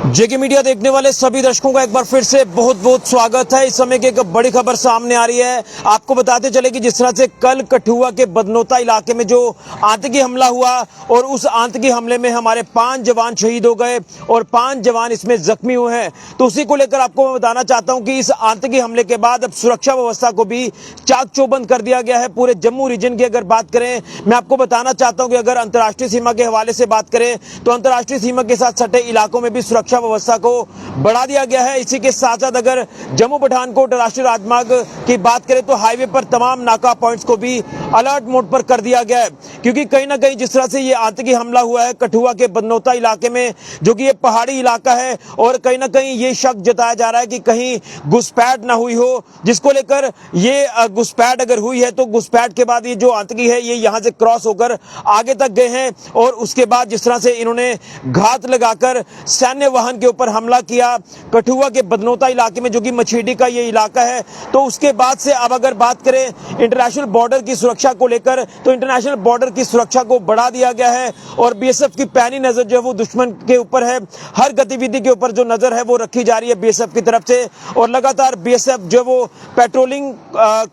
जेके media देखने वाले सभी दर्शकों का एक बार फिर से बहुत बहुत स्वागत है। इस समय की एक बड़ी खबर सामने आ रही है। आपको बताते चले कि जिस तरह से कल कठुआ के बदनौता इलाके में जो आतंकी हमला हुआ और उस आतंकी हमले में हमारे 5 जवान शहीद हो गए और 5 जवान इसमें जख्मी हुए हैं, तो उसी को लेकर आपको मैं बताना चाहता हूं कि इस आतंकी हमले के बाद अब सुरक्षा व्यवस्था को भी चाक चौबंद कर दिया गया है। पूरे जम्मू रीजन की अगर बात करें, मैं आपको बताना चाहता हूं कि अगर अंतर्राष्ट्रीय सीमा के हवाले से बात करें तो अंतर्राष्ट्रीय सीमा के साथ सटे इलाकों में भी सुरक्षा व्यवस्था को बढ़ा दिया गया है। इसी के साथ साथ अगर जम्मू पठानकोट राष्ट्रीय राजमार्ग की बात करें तो हाईवे पर तमाम नाका पॉइंट्स को भी अलर्ट मोड पर कर दिया गया है, क्योंकि कहीं ना कहीं जिस तरह से ये आतंकी हमला हुआ है कठुआ के बदनौता इलाके में, जो कि ये पहाड़ी इलाका है और कहीं ना कहीं ये शक जताया जा रहा है कि कहीं घुसपैठ ना हुई हो, जिसको लेकर ये घुसपैठ अगर हुई है तो घुसपैठ के बाद ये जो आतंकी है ये यहां से क्रॉस होकर आगे तक गए हैं और उसके बाद जिस तरह से इन्होंने घात लगाकर सैन्य वाहन के ऊपर हमला किया कठुआ के बदनौता इलाके में, जो कि मछीडी का ये इलाका है। तो उसके बाद से अब अगर बात करें इंटरनेशनल बॉर्डर की सुरक्षा को लेकर, तो इंटरनेशनल बॉर्डर की सुरक्षा को बढ़ा दिया गया है और बीएसएफ की पैनी नजर जो है वो दुश्मन के ऊपर है। हर गतिविधि के ऊपर जो नजर है वो रखी जा रही है बीएसएफ की तरफ से और लगातार बीएसएफ जो वो पेट्रोलिंग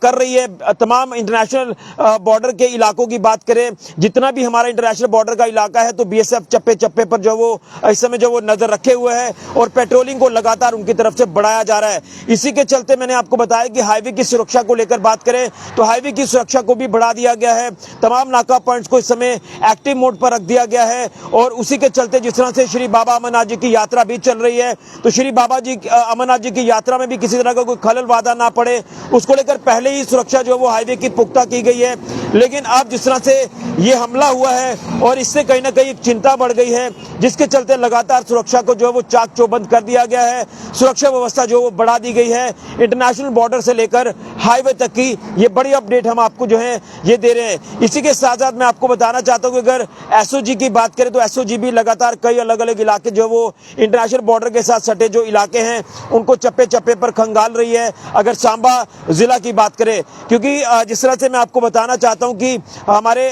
कर रही है तमाम इंटरनेशनल बॉर्डर के इलाकों की बात करें, जितना भी हमारा इंटरनेशनल बॉर्डर का इलाका है तो बीएसएफ चप्पे चप्पे पर जो वो इस समय जो वो नजर रखे हुए हैं और पेट्रोलिंग को लगातार उनकी तरफ से बढ़ाया जा रहा है। इसी के चलते मैंने आपको बताया कि हाईवे की सुरक्षा को लेकर बात करें तो हाईवे की सुरक्षा को भी बढ़ा दिया गया है। तमाम नाका पॉइंट्स को इस समय एक्टिव मोड पर रख दिया गया है और उसी के चलते जिस तरह से श्री बाबा अमरनाथ जी की यात्रा भी चल रही है तो श्री बाबा जी अमरनाथ जी की यात्रा में भी किसी तरह का कोई खलल बाधा ना पड़े, उसको लेकर पहले ही सुरक्षा जो वो हाईवे की पुख्ता की गई है। लेकिन अब जिस तरह से ये हमला हुआ है और इससे कहीं ना कहीं चिंता बढ़ गई है, जिसके चलते लगातार सुरक्षा को जो है वो चाक चौबंद कर दिया गया है। सुरक्षा व्यवस्था जो वो बढ़ा दी गई है इंटरनेशनल बॉर्डर से लेकर हाईवे तक की। ये बड़ी अपडेट हम आपको जो है ये दे रहे हैं। इसी के साथ साथ मैं आपको बताना चाहता हूं कि अगर एसओजी की बात करें तो एसओजी भी लगातार कई अलग अलग इलाके जो वो इंटरनेशनल बॉर्डर के साथ सटे जो इलाके हैं उनको चप्पे चप्पे पर खंगाल रही है। अगर सांबा जिला की बात करें, क्योंकि जिस तरह से मैं आपको बताना चाहता हूं कि हमारे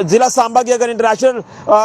जिला सांबा की अगर इंटरनेशनल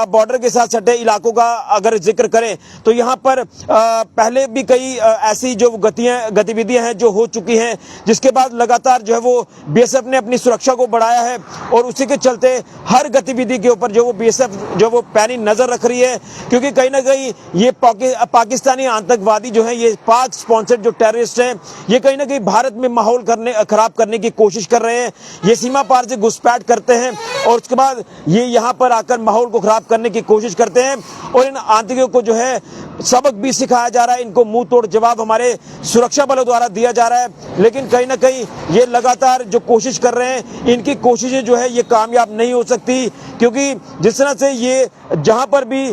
बॉर्डर के साथ सटे इलाकों का अगर जिक्र करें तो यहाँ पर पहले भी कई ऐसी जो गतिविधियां हैं जो हो चुकी हैं, जिसके बाद लगातार जो है वो बीएसएफ ने अपनी सुरक्षा को बढ़ाया है और उसी के चलते हर गतिविधि के ऊपर जो वो बीएसएफ जो वो पैनी नजर रख रही है, क्योंकि कहीं ना कहीं ये पाकिस्तानी आतंकवादी जो है ये पाक स्पॉन्सर्ड जो टेररिस्ट हैं ये कहीं ना कहीं भारत में माहौल खराब करने की कोशिश कर रहे हैं। ये सीमा पार से घुसपैठ करते हैं और उसके बाद ये यहाँ पर आकर माहौल को खराब करने की कोशिश करते हैं और इन आतंकियों को जो है सबक भी सिखाया जा रहा है। इनको मुंह तोड़ जवाब हमारे सुरक्षा बलों द्वारा दिया जा रहा है, लेकिन कहीं ना कहीं ये लगातार जो कोशिश कर रहे हैं इनकी कोशिशें जो है ये कामयाब नहीं हो सकती, क्योंकि जिस तरह से ये जहां पर भी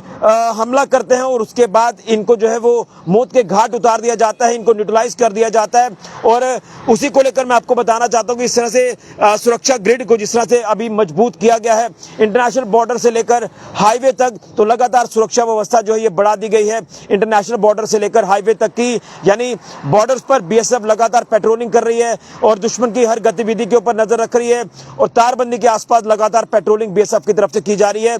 हमला करते हैं और उसके बाद इनको जो है वो मौत के घाट उतार दिया जाता है, इनको न्यूट्रलाइज कर दिया जाता है। और उसी को लेकर मैं आपको बताना चाहता हूं कि इस तरह से सुरक्षा ग्रिड को जिस तरह से अभी मजबूत किया गया है इंटरनेशनल बॉर्डर से लेकर हाईवे तक, तो लगातार सुरक्षा व्यवस्था जो है ये बढ़ा दी गई है इंटरनेशनल बॉर्डर से लेकर हाईवे तक की। यानी बॉर्डर्स पर बीएसएफ लगातार पेट्रोलिंग कर रही है और दुश्मन की हर गतिविधि के ऊपर नजर रख रही है और तारबंदी के आसपास लगातार पेट्रोलिंग बीएसएफ की तरफ से की जा रही है।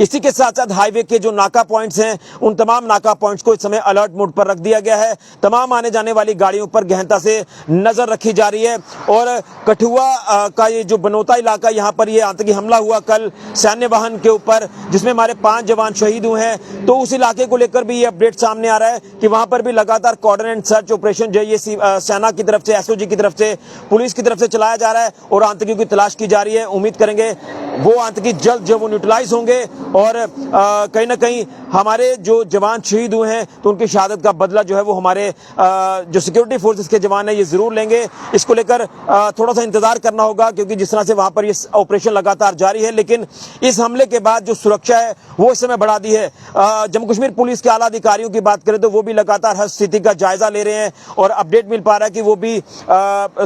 इसी के साथ साथ हाईवे के जो नाका पॉइंट्स हैं उन तमाम नाका पॉइंट्स को इस समय अलर्ट मोड पर रख दिया गया है। तमाम आने जाने वाली गाड़ियों पर गहनता से नजर रखी जा रही है और कठुआ का ये जो बनौता इलाका, यहाँ पर ये आतंकी हमला हुआ कल सैन्य वाहन के ऊपर जिसमें हमारे 5 जवान शहीद हुए हैं, तो उस इलाके को लेकर भी ये अपडेट सामने आ रहा है कि वहां पर भी लगातार कॉर्डन एंड सर्च ऑपरेशन जो ये सेना की तरफ से, एसओजी की तरफ से, पुलिस की तरफ से चलाया जा रहा है और आतंकियों की तलाश की जा रही है। उम्मीद करेंगे वो आतंकी जल्द जो वो न्यूट्रलाइज होंगे और कहीं ना कहीं हमारे जो जवान शहीद हुए हैं तो उनकी शहादत का बदला जो है वो हमारे जो सिक्योरिटी फोर्सेस के जवान हैं ये जरूर लेंगे। इसको लेकर थोड़ा सा इंतजार करना होगा, क्योंकि जिस तरह से वहां पर ये ऑपरेशन लगातार जारी है, लेकिन इस हमले के बाद जो सुरक्षा है वो इस समय बढ़ा दी है। जम्मू कश्मीर पुलिस के आला अधिकारियों की बात करें तो वो भी लगातार हर स्थिति का जायजा ले रहे हैं और अपडेट मिल पा रहा है कि वो भी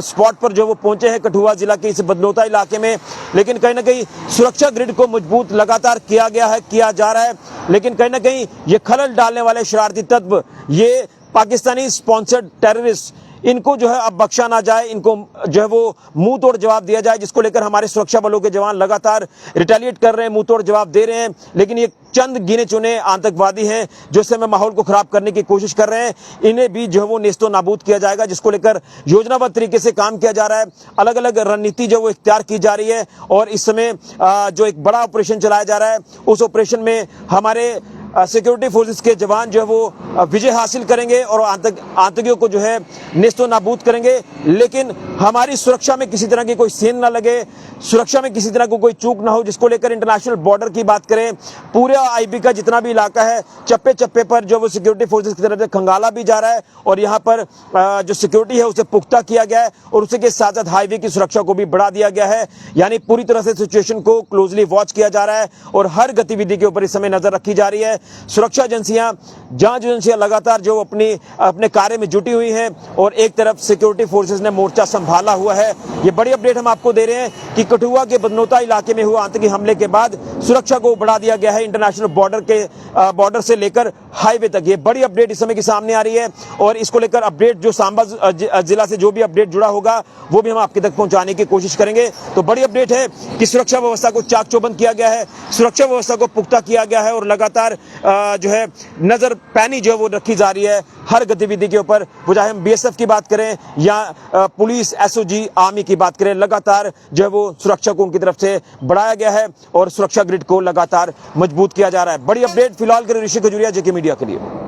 स्पॉट पर जो वो पहुंचे हैं कठुआ जिला के इस बदनौता इलाके में। लेकिन कहीं ना कहीं सुरक्षा ग्रिड को मजबूत लगातार किया जा रहा है, लेकिन कहीं ना कहीं ये खलल डालने वाले शरारती तत्व, ये पाकिस्तानी स्पॉन्सर्ड टेररिस्ट इनको जो है अब बख्शा ना जाए, इनको जो है वो मुंह तोड़ जवाब दिया जाए, जिसको लेकर हमारे सुरक्षा बलों के जवान लगातार रिटेलिएट कर रहे हैं, मुंह तोड़ जवाब दे रहे हैं। लेकिन ये चंद गिने चुने आतंकवादी हैं जो इस समय माहौल को खराब करने की कोशिश कर रहे हैं, इन्हें भी जो है वो नेस्तो नाबूद किया जाएगा, जिसको लेकर योजनाबद्ध तरीके से काम किया जा रहा है। अलग अलग रणनीति जो वो इख्तियार की जा रही है और इस समय जो एक बड़ा ऑपरेशन चलाया जा रहा है, उस ऑपरेशन में हमारे सिक्योरिटी फोर्सेस के जवान जो है वो विजय हासिल करेंगे और आतंकियों को जो है नेस्तो नाबूद करेंगे। लेकिन हमारी सुरक्षा में किसी तरह की कोई सेंध ना लगे, सुरक्षा में किसी तरह को कोई चूक ना हो, जिसको लेकर इंटरनेशनल बॉर्डर की बात करें, पूरे आईबी का जितना भी इलाका है, चप्पे चप्पे पर जो वो सिक्योरिटी फोर्सेस की तरफ से खंगाला भी जा रहा है और यहाँ पर जो सिक्योरिटी है उसे पुख्ता किया गया है और उसी के साथ साथ हाईवे की सुरक्षा को भी बढ़ा दिया गया है। यानी पूरी तरह से सिचुएशन को क्लोजली वॉच किया जा रहा है और हर गतिविधि के ऊपर इस समय नजर रखी जा रही है। सुरक्षा एजेंसियां, जांच एजेंसियां लगातार जो अपने कार्य में जुटी हुई हैं और एक तरफ सिक्योरिटी फोर्सेस ने मोर्चा संभाला हुआ है। ये बड़ी अपडेट हम आपको दे रहे हैं कि कठुआ के बदनोता इलाके में हुआ आतंकी हमले के बाद सुरक्षा को बढ़ा दिया गया है इंटरनेशनल बॉर्डर से लेकर हाईवे तक। ये बड़ी अपडेट इस समय की सामने आ रही है और इसको लेकर अपडेट जो सांबा जिला से जो भी अपडेट जुड़ा होगा वो भी हम आपके तक पहुंचाने की कोशिश करेंगे। तो बड़ी अपडेट है कि सुरक्षा व्यवस्था को चाक चौबंद किया गया है, सुरक्षा व्यवस्था को पुख्ता किया गया है और लगातार जो है नजर पैनी जो है वो रखी जा रही है हर गतिविधि के ऊपर। वो चाहे हम बीएसएफ की बात करें या पुलिस, एसओजी, आर्मी की बात करें, लगातार जो है वो सुरक्षा को उनकी तरफ से बढ़ाया गया है और सुरक्षा ग्रिड को लगातार मजबूत किया जा रहा है। बड़ी अपडेट फिलहाल के लिए ऋषि खजूरिया, जेके मीडिया के लिए।